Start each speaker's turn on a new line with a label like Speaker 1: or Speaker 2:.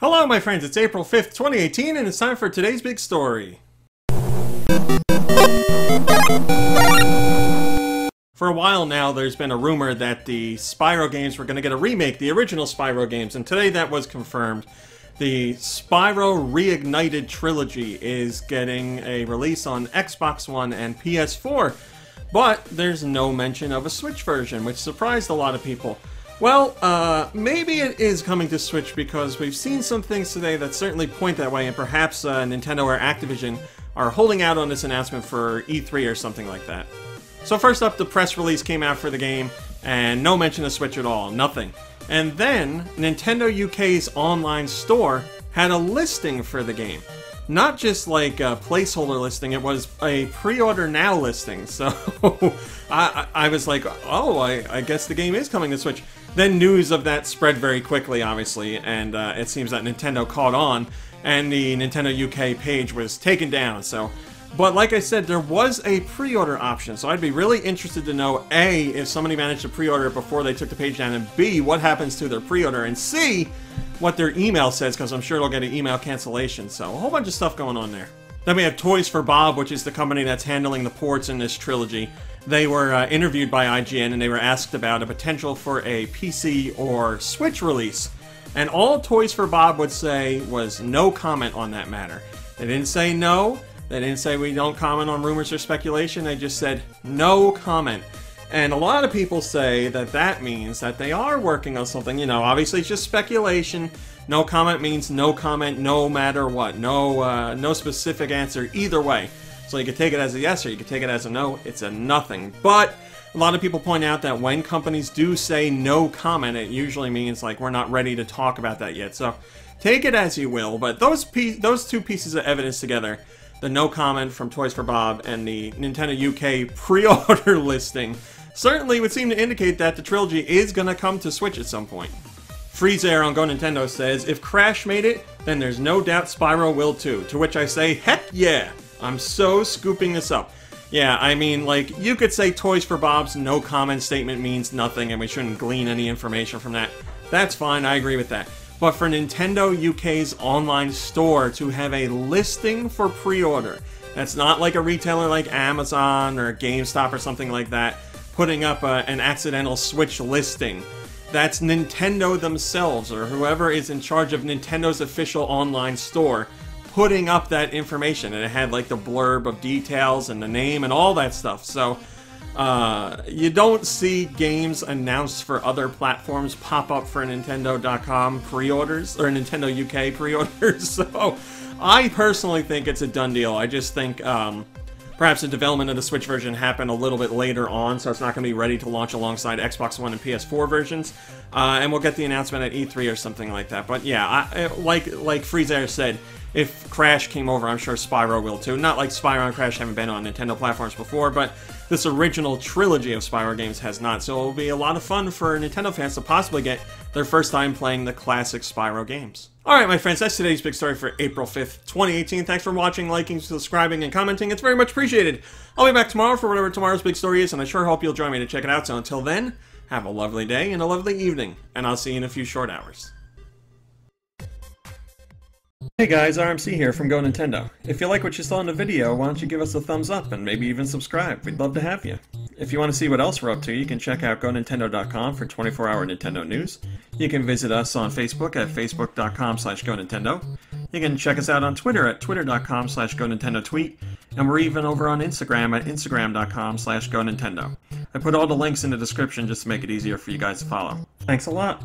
Speaker 1: Hello, my friends. It's April 5th, 2018, and it's time for today's big story. For a while now, there's been a rumor that the Spyro games were going to get a remake, the original Spyro games, and today that was confirmed. The Spyro Reignited Trilogy is getting a release on Xbox One and PS4, but there's no mention of a Switch version, which surprised a lot of people. Well, maybe it is coming to Switch because we've seen some things today that certainly point that way, and perhaps Nintendo or Activision are holding out on this announcement for E3 or something like that. So first up, the press release came out for the game, and no mention of Switch at all, nothing. And then, Nintendo UK's online store had a listing for the game. Not just like a placeholder listing, it was a pre-order now listing. So, I was like, oh, I guess the game is coming to Switch. Then news of that spread very quickly, obviously, and it seems that Nintendo caught on, and the Nintendo UK page was taken down, so... But like I said, there was a pre-order option, so I'd be really interested to know, A, if somebody managed to pre-order it before they took the page down, and B, what happens to their pre-order, and C, what their email says, because I'm sure it'll get an email cancellation, so a whole bunch of stuff going on there. Then we have Toys for Bob, which is the company that's handling the ports in this trilogy. They were interviewed by IGN, and they were asked about a potential for a PC or Switch release. And all Toys for Bob would say was no comment on that matter. They didn't say no. They didn't say we don't comment on rumors or speculation, they just said no comment. And a lot of people say that that means that they are working on something, you know, obviously it's just speculation. No comment means no comment no matter what. No specific answer either way. So you could take it as a yes or you could take it as a no, it's a nothing. But a lot of people point out that when companies do say no comment, it usually means like we're not ready to talk about that yet. So take it as you will, but those two pieces of evidence together, the no comment from Toys for Bob and the Nintendo UK pre-order listing, certainly would seem to indicate that the trilogy is going to come to Switch at some point. Freezer on Go Nintendo says, if Crash made it, then there's no doubt Spyro will too. To which I say, heck yeah! I'm so scooping this up. Yeah, I mean, like, you could say Toys for Bob's no comment statement means nothing and we shouldn't glean any information from that. That's fine, I agree with that. But for Nintendo UK's online store to have a listing for pre-order, that's not like a retailer like Amazon or GameStop or something like that, putting up an accidental Switch listing. That's Nintendo themselves, or whoever is in charge of Nintendo's official online store, putting up that information. And it had like the blurb of details and the name and all that stuff. So, you don't see games announced for other platforms pop up for Nintendo.com pre-orders, or Nintendo UK pre-orders, so I personally think it's a done deal. I just think perhaps the development of the Switch version happened a little bit later on, so it's not going to be ready to launch alongside Xbox One and PS4 versions, and we'll get the announcement at E3 or something like that. But yeah, like Freezer said, if Crash came over, I'm sure Spyro will too. Not like Spyro and Crash haven't been on Nintendo platforms before, but this original trilogy of Spyro games has not, so it'll be a lot of fun for Nintendo fans to possibly get their first time playing the classic Spyro games. Alright, my friends, that's today's big story for April 5th, 2018. Thanks for watching, liking, subscribing, and commenting. It's very much appreciated. I'll be back tomorrow for whatever tomorrow's big story is, and I sure hope you'll join me to check it out. So until then, have a lovely day and a lovely evening, and I'll see you in a few short hours. Hey guys, RMC here from Go Nintendo. If you like what you saw in the video, why don't you give us a thumbs up and maybe even subscribe? We'd love to have you. If you want to see what else we're up to, you can check out GoNintendo.com for 24-hour Nintendo news. You can visit us on Facebook at Facebook.com/GoNintendo. You can check us out on Twitter at Twitter.com/GoNintendoTweet. And we're even over on Instagram at Instagram.com/GoNintendo. I put all the links in the description just to make it easier for you guys to follow. Thanks a lot!